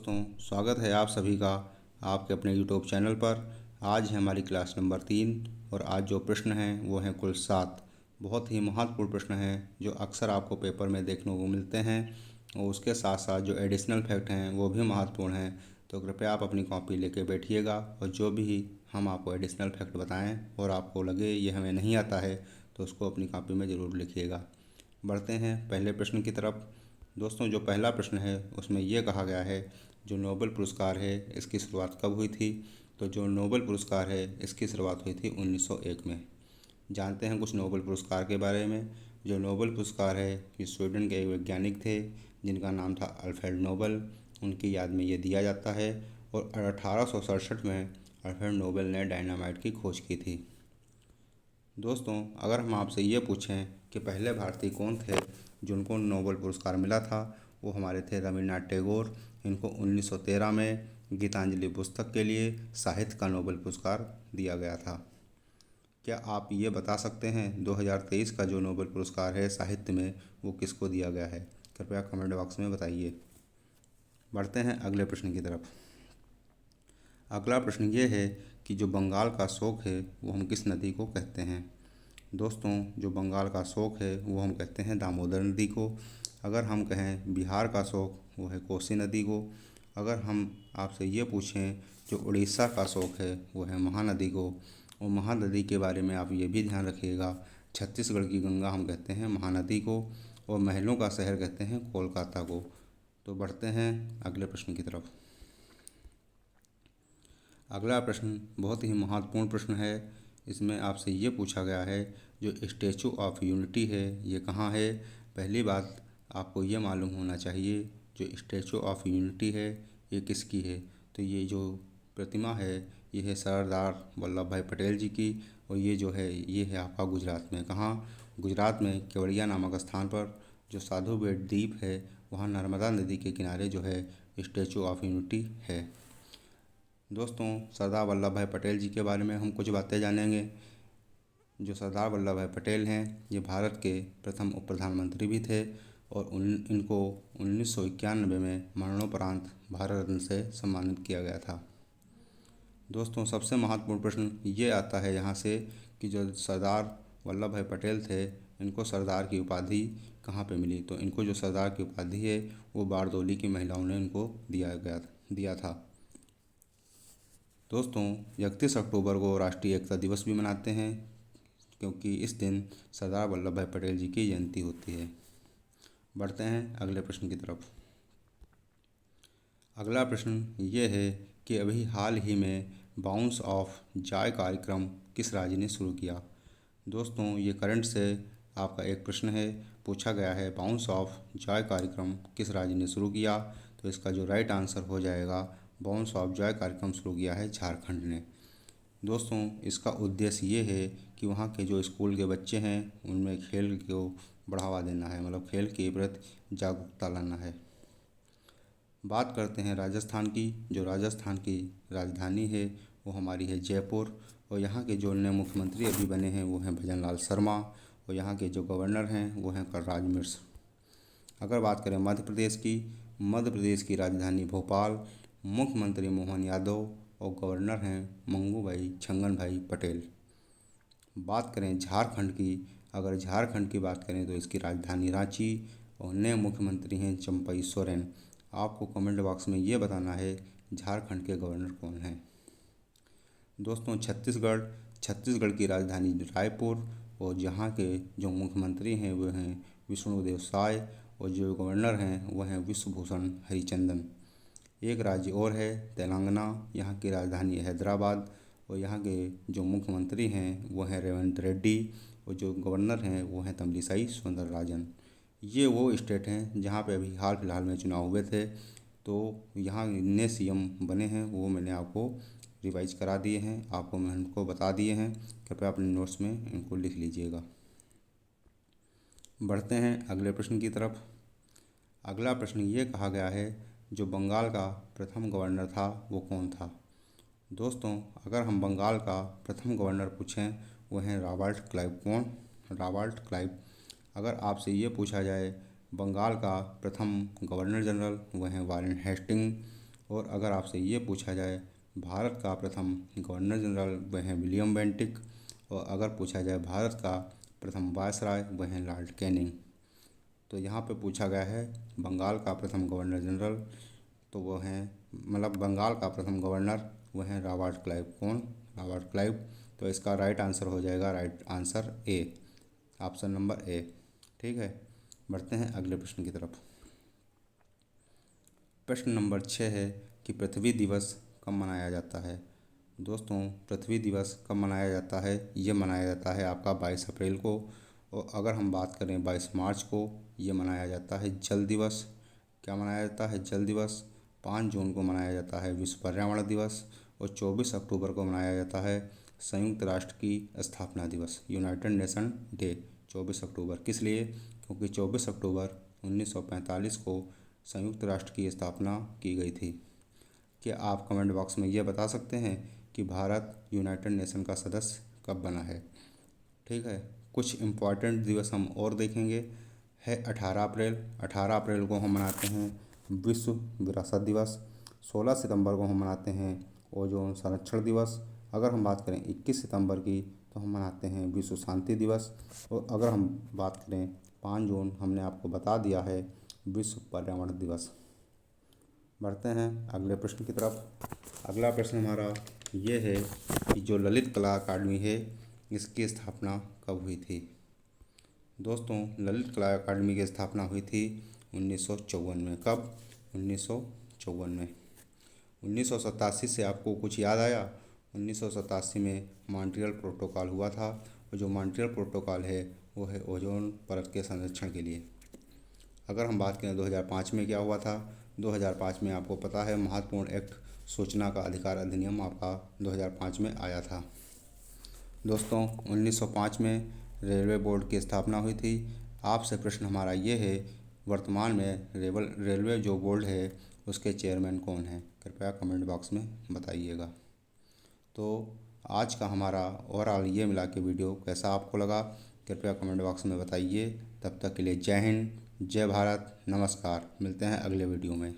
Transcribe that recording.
दोस्तों, स्वागत है आप सभी का आपके अपने यूट्यूब चैनल पर। आज है हमारी क्लास नंबर 3 और आज जो प्रश्न हैं वो हैं कुल 7। बहुत ही महत्वपूर्ण प्रश्न हैं जो अक्सर आपको पेपर में देखने को मिलते हैं और उसके साथ साथ जो एडिशनल फैक्ट हैं वो भी महत्वपूर्ण हैं। तो कृपया आप अपनी कॉपी लेके बैठिएगा और जो भी हम आपको एडिशनल फैक्ट बताएं और आपको लगे ये हमें नहीं आता है तो उसको अपनी कॉपी में ज़रूर लिखिएगा। बढ़ते हैं पहले प्रश्न की तरफ। दोस्तों, जो पहला प्रश्न है उसमें यह कहा गया है जो नोबेल पुरस्कार है इसकी शुरुआत कब हुई थी। तो जो नोबेल पुरस्कार है इसकी शुरुआत हुई थी 1901 में। जानते हैं कुछ नोबेल पुरस्कार के बारे में। जो नोबेल पुरस्कार है ये स्वीडन के एक वैज्ञानिक थे जिनका नाम था अल्फ्रेड नोबेल। उनकी याद में ये दिया जाता है और 1867 में अल्फ्रेड नोबेल ने डायनामाइट की खोज की थी। दोस्तों, अगर हम आपसे ये पूछें कि पहले भारतीय कौन थे जिनको नोबेल पुरस्कार मिला था, वो हमारे थे रविन्द्रनाथ टैगोर। इनको 1913 में गीतांजलि पुस्तक के लिए साहित्य का नोबेल पुरस्कार दिया गया था। क्या आप ये बता सकते हैं 2023 का जो नोबेल पुरस्कार है साहित्य में वो किसको दिया गया है? कृपया कमेंट बॉक्स में बताइए। बढ़ते हैं अगले प्रश्न की तरफ। अगला प्रश्न ये है कि जो बंगाल का शोक है वो हम किस नदी को कहते हैं? दोस्तों, जो बंगाल का शोक है वो हम कहते हैं दामोदर नदी को। अगर हम कहें बिहार का शोक वो है कोसी नदी को। अगर हम आपसे ये पूछें जो उड़ीसा का शोक है वो है महानदी को। और महानदी के बारे में आप ये भी ध्यान रखिएगा, छत्तीसगढ़ की गंगा हम कहते हैं महानदी को और महलों का शहर कहते हैं कोलकाता को। तो बढ़ते हैं अगले प्रश्न की तरफ। अगला प्रश्न बहुत ही महत्वपूर्ण प्रश्न है। इसमें आपसे ये पूछा गया है जो स्टैचू ऑफ यूनिटी है ये कहाँ है? पहली बात आपको ये मालूम होना चाहिए जो स्टैचू ऑफ यूनिटी है ये किसकी है। तो ये जो प्रतिमा है ये है सरदार वल्लभ भाई पटेल जी की और ये जो है ये है आपका गुजरात में। कहाँ? गुजरात में केवड़िया नामक स्थान पर जो साधु बेट द्वीप है वहाँ नर्मदा नदी के किनारे जो है स्टैचू ऑफ यूनिटी है। दोस्तों, सरदार वल्लभ भाई पटेल जी के बारे में हम कुछ बातें जानेंगे। जो सरदार वल्लभ भाई पटेल हैं ये भारत के प्रथम उप प्रधानमंत्री भी थे और इनको 1991 में मरणोपरांत भारत रत्न से सम्मानित किया गया था। दोस्तों, सबसे महत्वपूर्ण प्रश्न ये आता है यहाँ से कि जो सरदार वल्लभ भाई पटेल थे इनको सरदार की उपाधि कहाँ पे मिली। तो इनको जो सरदार की उपाधि है वो बारदोली की महिलाओं ने इनको दिया था। दोस्तों, 31 अक्टूबर को राष्ट्रीय एकता दिवस भी मनाते हैं क्योंकि इस दिन सरदार वल्लभ भाई पटेल जी की जयंती होती है। बढ़ते हैं अगले प्रश्न की तरफ। अगला प्रश्न ये है कि अभी हाल ही में बाउंस ऑफ जॉय कार्यक्रम किस राज्य ने शुरू किया? दोस्तों, ये करंट से आपका एक प्रश्न है। पूछा गया है बाउंस ऑफ जॉय कार्यक्रम किस राज्य ने शुरू किया। तो इसका जो राइट आंसर हो जाएगा बाउंस ऑफ जॉय कार्यक्रम शुरू किया है झारखंड ने। दोस्तों, इसका उद्देश्य ये है कि वहाँ के जो स्कूल के बच्चे हैं उनमें खेल को बढ़ावा देना है, मतलब खेल के प्रति जागरूकता लाना है। बात करते हैं राजस्थान की। जो राजस्थान की राजधानी है वो हमारी है जयपुर और यहाँ के जो नए मुख्यमंत्री अभी बने हैं वो हैं भजनलाल शर्मा और यहाँ के जो गवर्नर हैं वो हैं कलराज मिश्र। अगर बात करें मध्य प्रदेश की राजधानी भोपाल, मुख्यमंत्री मोहन यादव और गवर्नर हैं मंगू भाई छंगन भाई पटेल। बात करें झारखंड की। अगर झारखंड की बात करें तो इसकी राजधानी रांची और नए मुख्यमंत्री हैं चंपई सोरेन। आपको कमेंट बॉक्स में ये बताना है झारखंड के गवर्नर कौन हैं। दोस्तों, छत्तीसगढ़ की राजधानी रायपुर और जहाँ के जो मुख्यमंत्री हैं वो हैं विष्णुदेव साय और जो गवर्नर हैं वो हैं विश्वभूषण हरिचंदन। एक राज्य और है तेलंगाना, यहाँ की राजधानी है हैदराबाद और यहाँ के जो मुख्यमंत्री हैं वो हैं रेवंत रेड्डी और जो गवर्नर हैं वो हैं तमिलिसाई सौंदरराजन। ये वो स्टेट हैं जहाँ पे अभी हाल फिलहाल में चुनाव हुए थे। तो यहाँ नए सीएम बने हैं वो मैंने आपको रिवाइज करा दिए हैं, आपको मैं इनको बता दिए हैं। कृपया अपने नोट्स में इनको लिख लीजिएगा। बढ़ते हैं अगले प्रश्न की तरफ। अगला प्रश्न ये कहा गया है जो बंगाल का प्रथम गवर्नर था वो कौन था? दोस्तों, अगर हम बंगाल का प्रथम गवर्नर पूछें वो हैं रॉबर्ट क्लाइव। कौन? Robert Clive. अगर आपसे ये पूछा जाए बंगाल का प्रथम गवर्नर जनरल वो हैं वारेन हेस्टिंग और अगर आपसे ये पूछा जाए भारत का प्रथम गवर्नर जनरल वह हैं विलियम बेंटिक, और अगर पूछा जाए भारत का प्रथम वायसराय वह हैं लॉर्ड कैनिंग। तो यहाँ पे पूछा गया है बंगाल का प्रथम गवर्नर जनरल, तो वो हैं मतलब बंगाल का प्रथम गवर्नर वो हैं रॉबर्ट क्लाइव। कौन? Robert Clive. तो इसका राइट आंसर हो जाएगा, right answer A, option number A. ठीक है, बढ़ते हैं अगले प्रश्न की तरफ। प्रश्न नंबर 6 है कि पृथ्वी दिवस कब मनाया जाता है। दोस्तों, पृथ्वी दिवस कब मनाया जाता है? ये मनाया जाता है आपका 22 अप्रैल को। और अगर हम बात करें 22 मार्च को, ये मनाया जाता है जल दिवस। क्या मनाया जाता है? जल दिवस। 5 जून को मनाया जाता है विश्व पर्यावरण दिवस। और 24 अक्टूबर को मनाया जाता है संयुक्त राष्ट्र की स्थापना दिवस, यूनाइटेड नेशन डे। 24 अक्टूबर किस लिए? क्योंकि 24 अक्टूबर 1945 को संयुक्त राष्ट्र की स्थापना की गई थी। क्या आप कमेंट बॉक्स में ये बता सकते हैं कि भारत यूनाइटेड नेशन का सदस्य कब बना है? ठीक है, कुछ इम्पॉर्टेंट दिवस हम और देखेंगे। है 18 अप्रैल। 18 अप्रैल को हम मनाते हैं विश्व विरासत दिवस। 16 सितंबर को हम मनाते हैं ओजोन संरक्षण दिवस। अगर हम बात करें 21 सितंबर की, तो हम मनाते हैं विश्व शांति दिवस। और अगर हम बात करें 5 जून, हमने आपको बता दिया है विश्व पर्यावरण दिवस। बढ़ते हैं अगले प्रश्न की तरफ। अगला प्रश्न हमारा ये है कि जो ललित कला अकादमी है इसकी स्थापना कब हुई थी। दोस्तों, ललित कला अकादमी की स्थापना हुई थी 1954 में। कब? 1954 में। 1987 से आपको कुछ याद आया? 1987 में मॉन्ट्रियल प्रोटोकॉल हुआ था, और जो मॉन्ट्रियल प्रोटोकॉल है वो है ओजोन परत के संरक्षण के लिए। अगर हम बात करें 2005 में क्या हुआ था, 2005 में आपको पता है महत्वपूर्ण एक्ट सूचना का अधिकार अधिनियम आपका 2005 में आया था। दोस्तों, 1905 में रेलवे बोर्ड की स्थापना हुई थी। आपसे प्रश्न हमारा ये है, वर्तमान में रेलवे जो बोर्ड है उसके चेयरमैन कौन हैं? कृपया कमेंट बॉक्स में बताइएगा। तो आज का हमारा ओवरऑल ये मिला के वीडियो कैसा आपको लगा, कृपया कमेंट बॉक्स में बताइए। तब तक के लिए जय हिंद, जय भारत, नमस्कार। मिलते हैं अगले वीडियो में।